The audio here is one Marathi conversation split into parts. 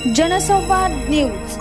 जनसंवाद न्यूज,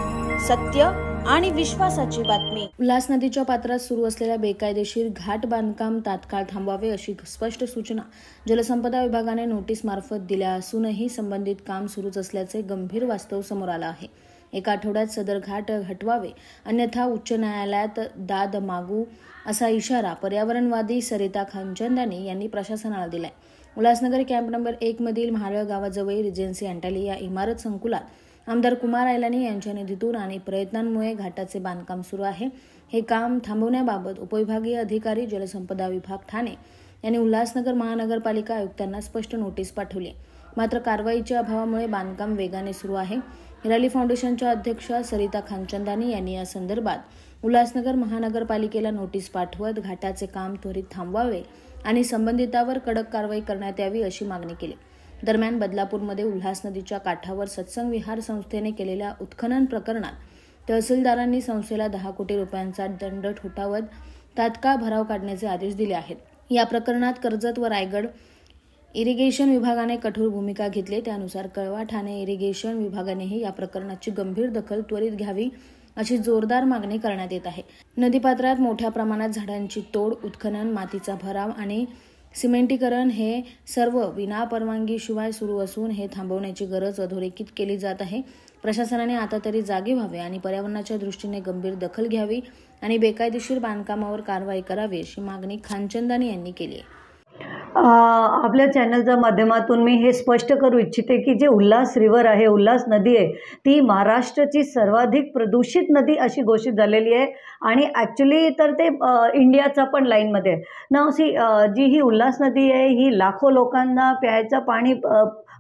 सत्य आणि विश्वासाची बातमी। उल्हास नदीच्या पात्रात सुरू असलेल्या बेकायदेशीर घाट बांधकाम तात्काळ थांबवावे अशी स्पष्ट सूचना जलसंपदा विभागाने नोटीस मार्फत दिल्या असूनही संबंधित काम सुरूच असल्याचे गंभीर वास्तव समोर आलं आहे। एका आठवड्यात सदर घाट हटवावे, अन्यथा उच्च न्यायालयात दाद मागू असा इशारा पर्यावरणवादी सरिता खानचंदानी यांनी प्रशासनाला दिलाय। उल्हासनगर कॅम्प नंबर 1 मधील महाळ गावाजवळ रिजन्सी अंटाली या इमारत संकुलात आमदार कुमार आयलानी यांच्या निधीतून आणि प्रयत्नांमुळे घाटाचे बांधकाम सुरू आहे। हे काम थांबवण्याबाबत उपविभागीय अधिकारी जलसंपदा विभाग ठाणे यांनी उल्हासनगर महानगरपालिका आयुक्तांना स्पष्ट नोटीस पाठवली, मात्र कारवाईच्या अभावामुळे बांधकाम वेगाने सुरू आहे। हिराली फाउंडेशनच्या अध्यक्षा सरिता खानचंदानी यांनी या संदर्भात उल्हासनगर महानगरपालिकेला नोटीस पाठवत घाटाचे काम त्वरित थांबवावे आणि संबंधितांवर कडक कारवाई करण्यात यावी अशी मागणी केली। दरम्यान बदलापूरमध्ये उल्हास नदीच्या काठावर सत्संग विहार संस्थेने केलेल्या उत्खनन प्रकरणात तहसीलदारांनी संस्थेला 10 कोटी रुपयांचा दंड ठोठावत तात्काळ भराव काढण्याचे आदेश दिले आहेत। या प्रकरणात कर्जत व रायगड इरिगेशन विभागाने कठोर भूमिका घेतली, त्यानुसार कळवा ठाणे इरिगेशन विभागानेही या प्रकरणाची गंभीर दखल त्वरित घ्यावी अशी जोरदार मागणी करण्यात येत आहे। नदीपात्रात मोठ्या प्रमाणात झाडांची तोड, उत्खनन, मातीचा भराव आणि सिमेंटीकरण हे सर्व विना परवानगीशिवाय सुरू असून हे थांबवण्याची गरज अधोरेखित केली जात आहे। प्रशासनाने आता तरी जागे व्हावे आणि पर्यावरणाच्या दृष्टीने गंभीर दखल घ्यावी आणि बेकायदेशीर बांधकामावर कारवाई करावी अशी मागणी खानचंदानी यांनी केली आहे। आपल्या चॅनलच्या माध्यमातून मी हे स्पष्ट करू इच्छिते की जे उल्हास रिव्हर आहे, उल्हास नदी आहे, ती महाराष्ट्राची सर्वाधिक प्रदूषित नदी अशी घोषित झालेली आहे आणि ॲक्च्युली तर ते इंडियाचा पण लाईनमध्ये आहे ना। जी ही उल्हास नदी आहे ही लाखो लोकांना प्यायचं पाणी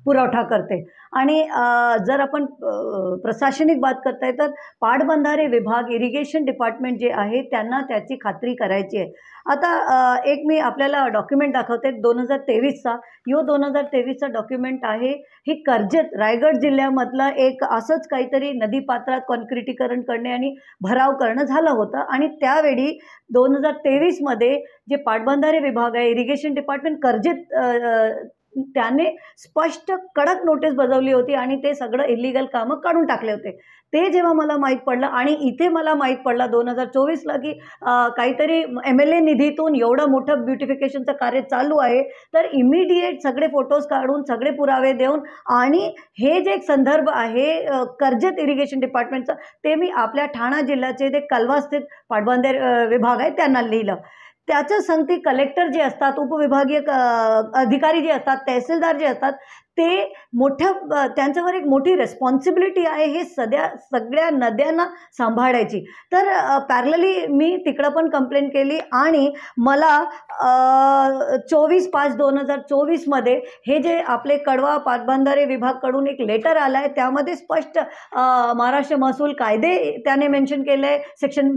पुरवठा करते आणि जर आपण प्रशासनिक बात करताय तर पाटबंधारे विभाग, इरिगेशन डिपार्टमेंट जे आहे त्यांना त्याची खात्री करायची आहे। आता एक मी आपल्याला डॉक्युमेंट दाखवते 2023चा, 2023चा डॉक्युमेंट आहे। ही कर्जत रायगड जिल्ह्यामधलं एक असंच काहीतरी नदीपात्रात कॉन्क्रिटीकरण करणे आणि भराव करणं झालं होतं आणि त्यावेळी 2023मध्ये जे पाटबंधारे विभाग आहे, इरिगेशन डिपार्टमेंट कर्जत त्याने स्पष्ट कडक नोटीस बजावली होती आणि ते सगळं इलिगल कामं काढून टाकले होते। ते जेव्हा मला माहीत पडलं आणि इथे मला माहीत पडलं 2024ला की काहीतरी MLA निधीतून एवढं मोठं ब्युटिफिकेशनचं कार्य चालू आहे, तर इमिडिएट सगळे फोटोज काढून सगळे पुरावे देऊन आणि हे जे एक संदर्भ आहे कर्जत इरिगेशन डिपार्टमेंटचं ते मी आपल्या ठाणा जिल्ह्याचे ते कलवा स्थित पाटबंधारे विभाग आहे त्यांना लिहिलं। त्याचं सांगते कलेक्टर जे असतात, उपविभागीय अधिकारी जे असतात, तहसीलदार जे असतात ते त्यांच्यावर एक मोठी रिस्पॉन्सिबिलिटी आहे हे सगळ्या नद्यांना सांभाळायची। तर पॅरलली मी तिकडं पण कंप्लेंट केली आणि मला 24/5/2024मध्ये हे जे आपले कळवा पाटबंधारे विभागाकडून एक लेटर आला आहे त्यामध्ये स्पष्ट महाराष्ट्र महसूल कायदे त्याने मेन्शन केलं आहे, सेक्शन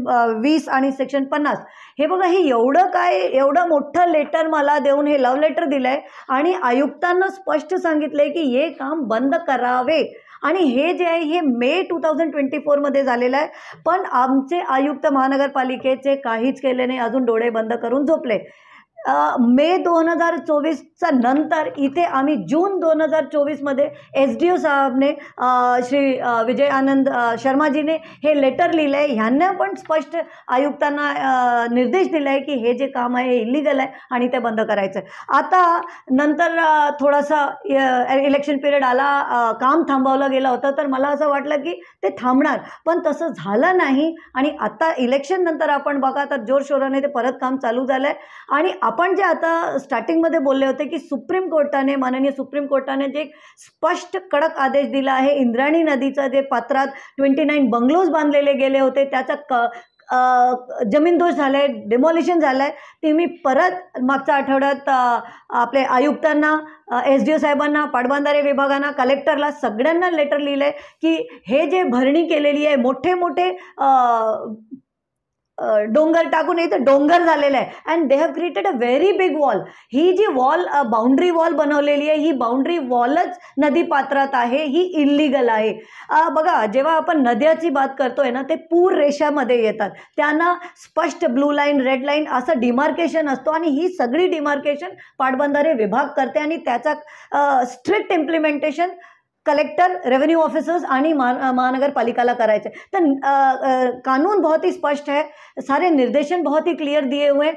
20 आणि सेक्शन 50। हे बघा, हे एवढं मोठं लेटर मला देऊन हे लव्ह लेटर दिलं आहे आणि आयुक्तांना स्पष्ट सांगितलं की हे काम बंद करावे आणि हे जे आहे हे मे 2024मध्ये झालेलं आहे, पण आमचे आयुक्त महानगरपालिकेचे काहीच केले नाही, अजून डोळे बंद करून झोपले। मे 2024चा नंतर इथे आम्ही जून 2024मध्ये SDO साहेबने श्री विजय आनंद शर्माजीने हे लेटर लिहिलं आहे। ह्यांना पण स्पष्ट आयुक्तांना निर्देश दिला आहे की हे जे काम आहे हे इलिगल आहे आणि ते बंद करायचं आहे। आता नंतर थोडासा इलेक्शन पिरियड आला, काम थांबवलं गेलं होतं, तर मला असं वाटलं की ते थांबणार, पण तसं झालं नाही आणि आता इलेक्शन नंतर आपण बघा तर जोरशोराने ते परत काम चालू झालं आहे। आणि आपण जे आता स्टार्टिंगमध्ये बोलले होते की माननीय सुप्रीम कोर्टाने जे स्पष्ट कडक आदेश दिला आहे, इंद्रायणी नदीचं जे पात्रात 29 बंगलोज बांधलेले गेले होते त्याचा जमीनदोष झाला आहे, डिमॉलिशन झालं आहे, ते मी परत मागच्या आठवड्यात आपले आयुक्तांना, SDO साहेबांना, पाटबंधारे विभागांना, कलेक्टरला सगळ्यांना लेटर लिहिलं आहे की हे जे भरणी केलेली आहे, मोठे मोठे डोंगर टाकून इथं डोंगर झालेला आहे and they have created a very big wall. ही जी वॉल बाउंड्री वॉल बनवलेली आहे, ही बाउंड्री वॉलच नदी पात्रात आहे, ही इल्लीगल आहे। बघा, जेव्हा आपण नद्याची बात करतोय ना ते पूर रेषामध्ये येतात, त्यांना स्पष्ट ब्लू लाईन, रेड लाईन असं डिमार्केशन असतो आणि ही सगळी डिमार्केशन पाटबंधारे विभाग करते आणि त्याचा strict implementation collector, revenue officers आणि महानगरपालिकाला करायचे। तर कानून बहुत ही स्पष्ट है, सारे निर्देशन बहुत ही क्लियर दिए हुए हैं,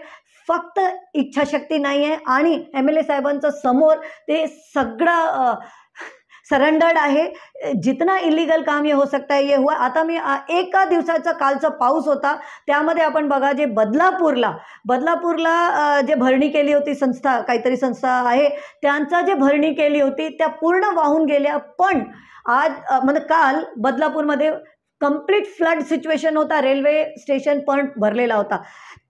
फक्त इच्छाशक्ती नाही आहे आणि MLA साहेबांचं समोर ते सगळं सरेंडर्ड आहे। जितना इलिगल काम ये हो सकता है ये हुआ। आता मी एका दिवसाचा कालचा पाऊस होता त्यामध्ये आपण बघा जे बदलापूरला जे भरणी केली होती संस्था, काहीतरी संस्था आहे, त्यांचा जे भरणी केली होती त्या पूर्ण वाहून गेल्या। पण आज म्हणजे काल बदलापूरमध्ये कंप्लीट फ्लड सिच्युएशन होता, रेल्वे स्टेशन पण भरलेला होता।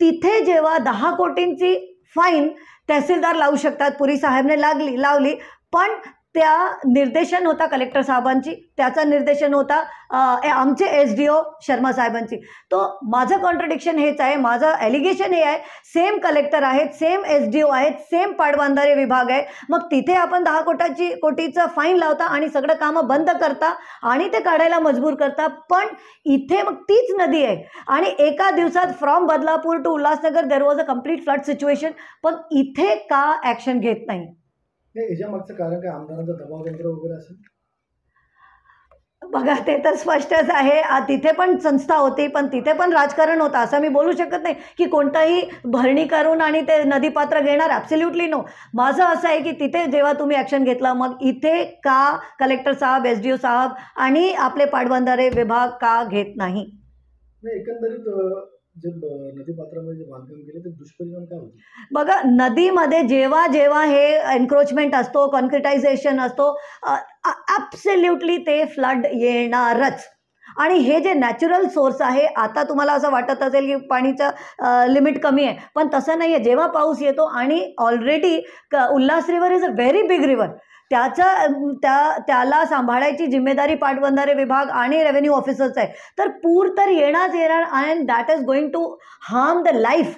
तिथे जेव्हा 10 कोटींची फाईन तहसीलदार लावू शकतात, पुरी साहेबने लावली, पण त्या निर्देशन होता कलेक्टर साहेबांची, त्याचा निर्देशन होता आमचे SDO शर्मा साहेबांची। तो माझं कॉन्ट्रडिक्शन हेच आहे, माझं ॲलिगेशन हे आहे, सेम कलेक्टर आहेत, सेम SDO आहेत, सेम पाटबंधारे विभाग आहे, मग तिथे आपण 10 कोटीचं फाईन लावता आणि सगळं कामं बंद करता आणि ते काढायला मजबूर करता। पण इथे मग तीच नदी आहे आणि एका दिवसात from Badlapur to Ulhasnagar there was a complete flood situation, पण इथे का ॲक्शन घेत नाही? याच्या मागचं कारण काय, आमदारांचा दबाव तंत्र वगैरे असेल? बघा ते तर स्पष्टच आहे, तिथे पण संस्था होती, पण तिथे पण राजकारण होतं, असं मी बोलू शकत नाही की कोणताही भरणी करून आणि ते नदीपात्र घेणार, ॲब्सोल्युटली नो। माझं असं आहे की तिथे जेव्हा तुम्ही ॲक्शन घेतला, मग इथे का कलेक्टर साहेब, SDO साहेब आणि आपले पाटबंधारे विभाग का घेत नाही? एकंदरीत जे नदीपात्रामध्ये जे बांधकाम केले ते दुष्परिणाम काय होते? बघा नदीमध्ये जेव्हा हे एन्क्रोचमेंट असतो, कॉन्क्रिटायझेशन असतो, ॲब्सोल्युटली ते फ्लड येणारच। आणि हे जे नॅचरल सोर्स आहे, आता तुम्हाला असं वाटत असेल की पाणीचं लिमिट कमी आहे, पण तसं नाही आहे। जेव्हा पाऊस येतो आणि already Ulhas river is a very big river, त्याला सांभाळायची जिम्मेदारी पाटबंधारे विभाग आणि रेव्हेन्यू ऑफिसर्स आहे। तर पूर तर येणार and that is going to harm the life,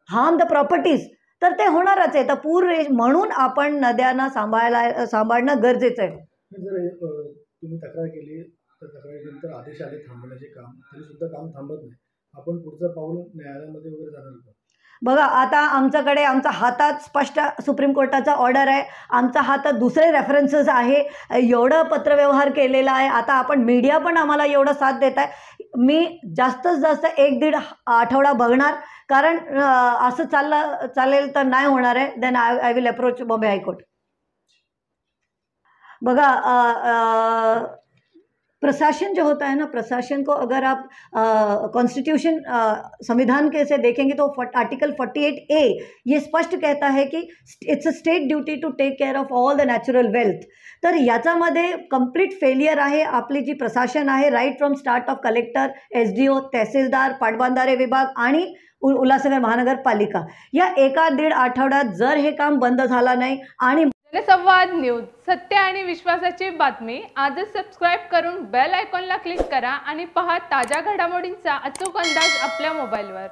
harm the properties, तर ते होणारच आहे। तर पूर म्हणून आपण नद्यांना सांभाळणं गरजेचं आहे। जर तुम्ही तक्रार केली तर तक्रारीनंतर आदेश आले थांबवण्याचे काम, तरी सुद्धा काम थांबत नाही, आपण पुढचं पाऊल न्यायालयामध्ये वगैरे जाणार का? बघा आता आमच्याकडे आमच्या हातात स्पष्ट सुप्रीम कोर्टाचा ऑर्डर आहे, आमच्या हातात दुसरे रेफरन्सेस आहे, एवढं पत्रव्यवहार केलेला आहे। आता आपण मीडिया पण आम्हाला एवढं साथ देत आहे, मी जास्तीत जास्त 1-1.5 आठवडा बघणार, कारण असं चालेल तर नाही होणार आहे। Then I will approach Bombay high court. बघा प्रशासन जो होता है ना, प्रशासन को अगर आप कॉन्स्टिट्यूशन संविधान के से देखेंगे तो आर्टिकल 48A ये स्पष्ट कहता है कि it's a state duty to take care of all the natural wealth. तर याच्यामध्ये कंप्लीट फेलियर आहे आपली जी प्रशासन आहे, right from start of collector, SDO, तहसीलदार, पाटबंधारे विभाग आणि उल्हासनगर महानगरपालिका। या 1-1.5 आठवड्यात जर हे काम बंद झालं नाही आणि जनसंवाद न्यूज, सत्य आणि विश्वासाची बातमी, आजच सबस्क्राईब करून बेल आयकॉनला क्लिक करा आणि पहा ताज्या घडामोडींचा अचूक अंदाज आपल्या मोबाईलवर।